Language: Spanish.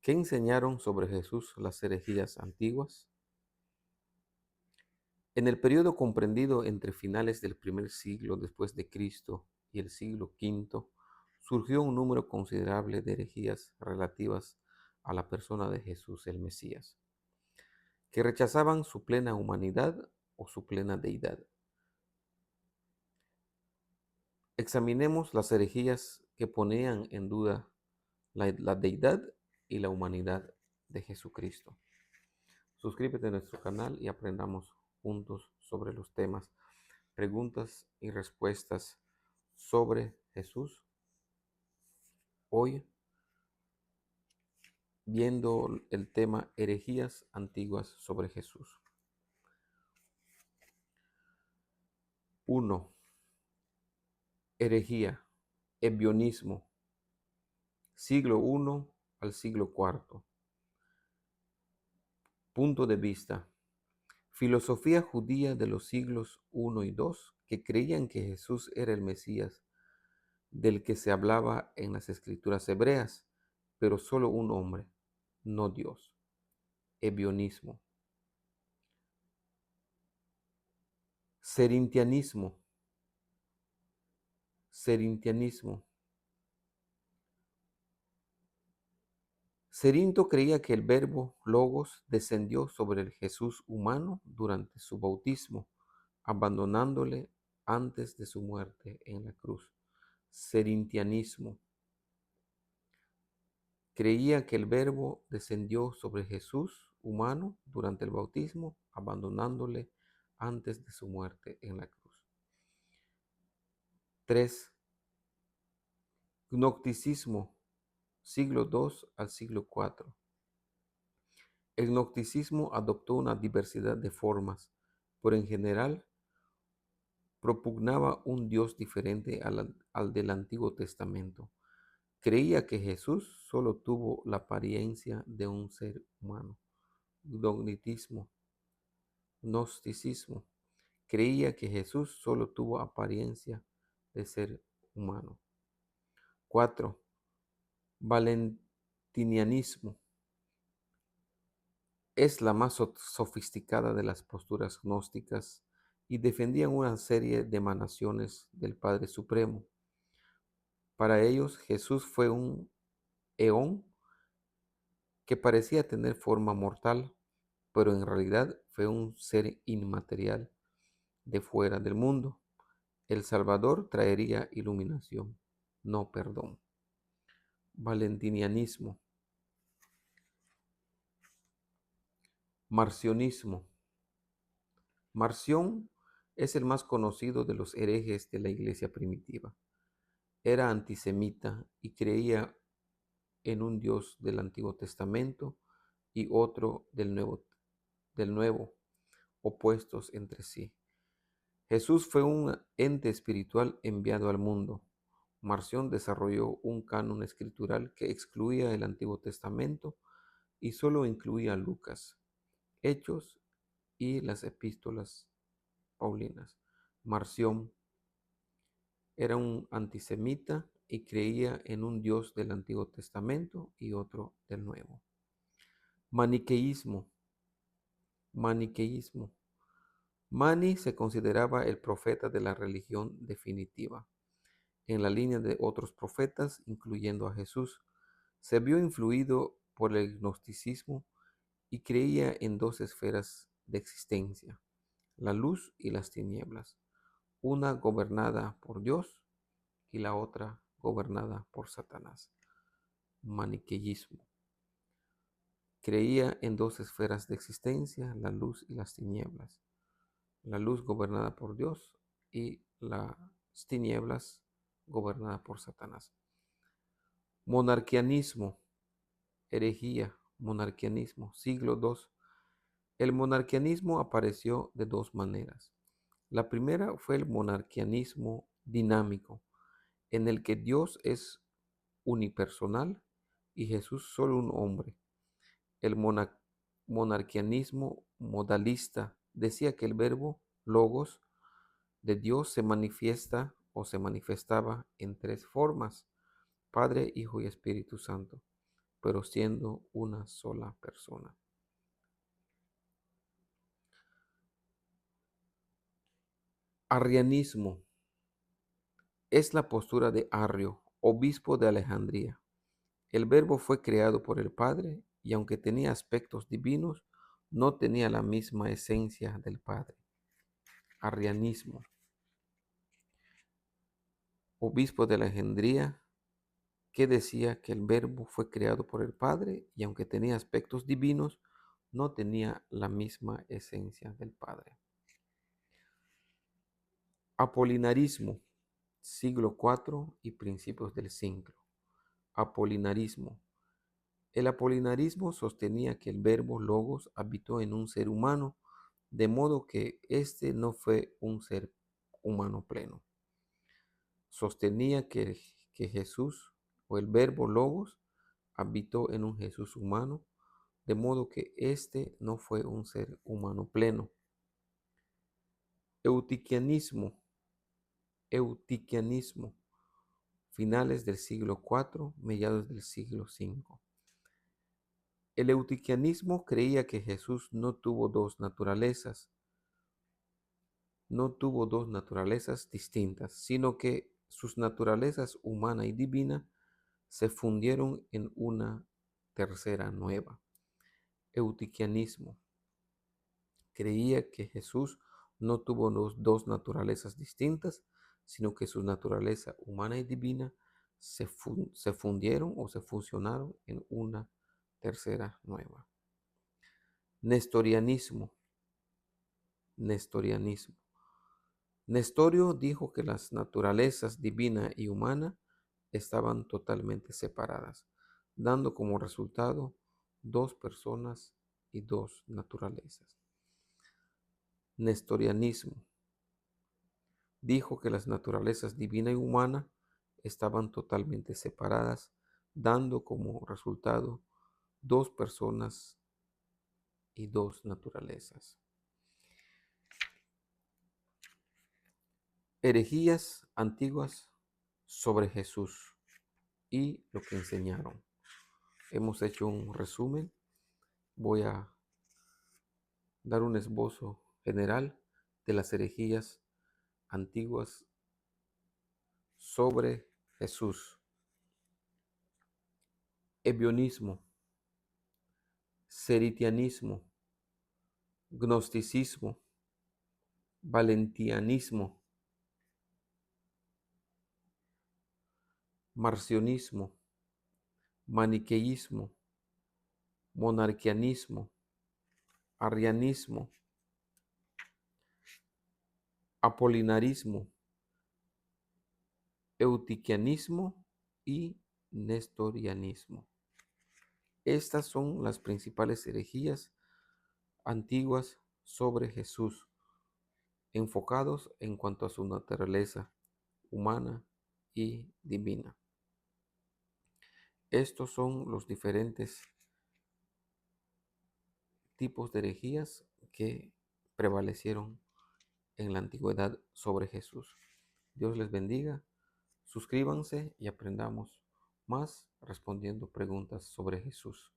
¿Qué enseñaron sobre Jesús las herejías antiguas? En el periodo comprendido entre finales del primer siglo después de Cristo y el siglo V, surgió un número considerable de herejías relativas a la persona de Jesús el Mesías, que rechazaban su plena humanidad o su plena deidad. Examinemos las herejías que ponían en duda la deidad y la humanidad de Jesucristo. Suscríbete a nuestro canal y aprendamos juntos sobre los temas, preguntas y respuestas sobre Jesús. Hoy viendo el tema herejías antiguas sobre Jesús. 1. Herejía, ebionismo, siglo I al siglo IV. Punto de vista. Filosofía judía de los siglos I y II que creían que Jesús era el Mesías del que se hablaba en las escrituras hebreas, pero solo un hombre, no Dios. Ebionismo. Cerintianismo. Cerintianismo. Cerinto creía que el verbo logos descendió sobre el Jesús humano durante su bautismo, abandonándole antes de su muerte en la cruz. Cerintianismo. Creía que el verbo descendió sobre Jesús humano durante el bautismo, abandonándole antes de su muerte en la cruz. 3. Gnosticismo, siglo II al siglo IV. El gnosticismo adoptó una diversidad de formas, pero en general propugnaba un Dios diferente al del Antiguo Testamento. Creía que Jesús solo tuvo la apariencia de un ser humano. Gnosticismo. Creía que Jesús solo tuvo apariencia de ser humano. 4. Valentinianismo. Es la más sofisticada de las posturas gnósticas y defendían una serie de emanaciones del Padre Supremo. Para ellos, Jesús fue un eón que parecía tener forma mortal, pero en realidad fue un ser inmaterial de fuera del mundo. El Salvador traería iluminación, no perdón. Valentinianismo. Marcionismo. Marción es el más conocido de los herejes de la iglesia primitiva. Era antisemita y creía en un Dios del Antiguo Testamento y otro del Nuevo, opuestos entre sí. Jesús fue un ente espiritual enviado al mundo. Marción desarrolló un canon escritural que excluía el Antiguo Testamento y solo incluía Lucas, Hechos y las epístolas paulinas. Marción era un antisemita y creía en un Dios del Antiguo Testamento y otro del Nuevo. Maniqueísmo. Maniqueísmo. Mani se consideraba el profeta de la religión definitiva. En la línea de otros profetas, incluyendo a Jesús, se vio influido por el gnosticismo y creía en dos esferas de existencia, la luz y las tinieblas, una gobernada por Dios y la otra gobernada por Satanás. Maniqueísmo. Creía en dos esferas de existencia, la luz y las tinieblas. La luz gobernada por Dios y las tinieblas gobernadas por Satanás. Monarquianismo, herejía, monarquianismo, siglo II. El monarquianismo apareció de dos maneras. La primera fue el monarquianismo dinámico, en el que Dios es unipersonal y Jesús solo un hombre. El monarquianismo modalista decía que el verbo logos de Dios se manifiesta o se manifestaba en tres formas: Padre, Hijo y Espíritu Santo. pero siendo una sola persona. Arrianismo es la postura de Arrio, obispo de Alejandría. El Verbo fue creado por el Padre y aunque tenía aspectos divinos, no tenía la misma esencia del Padre. Arrianismo. Obispo de Alejandría, que decía que el Verbo fue creado por el Padre y aunque tenía aspectos divinos, no tenía la misma esencia del Padre. Apolinarismo, siglo IV y principios del siglo. Apolinarismo. El apolinarismo sostenía que el verbo logos habitó en un ser humano, de modo que éste no fue un ser humano pleno. Sostenía que Jesús o el verbo logos habitó en un Jesús humano, de modo que éste no fue un ser humano pleno. Eutiquianismo, eutiquianismo, finales del siglo IV, mediados del siglo V. El eutiquianismo creía que Jesús no tuvo dos naturalezas distintas, sino que sus naturalezas humana y divina se fundieron en una tercera nueva. Eutiquianismo creía que Jesús no tuvo dos naturalezas distintas, sino que su naturaleza humana y divina se fundieron o se fusionaron en una tercera nueva. Nestorianismo. Nestorianismo. Nestorio dijo que las naturalezas divina y humana estaban totalmente separadas, dando como resultado dos personas y dos naturalezas. Nestorianismo dijo que las naturalezas divina y humana estaban totalmente separadas, dando como resultado dos personas y dos naturalezas. Herejías antiguas sobre Jesús y lo que enseñaron. Hemos hecho un resumen. Voy a dar un esbozo general de las herejías antiguas sobre Jesús. Ebionismo, seritianismo, gnosticismo, valentianismo, marcionismo, maniqueísmo, monarquianismo, arrianismo, apolinarismo, eutiquianismo y nestorianismo. Estas son las principales herejías antiguas sobre Jesús, enfocados en cuanto a su naturaleza humana y divina. Estos son los diferentes tipos de herejías que prevalecieron en la antigüedad sobre Jesús. Dios les bendiga. Suscríbanse y aprendamos más respondiendo preguntas sobre Jesús.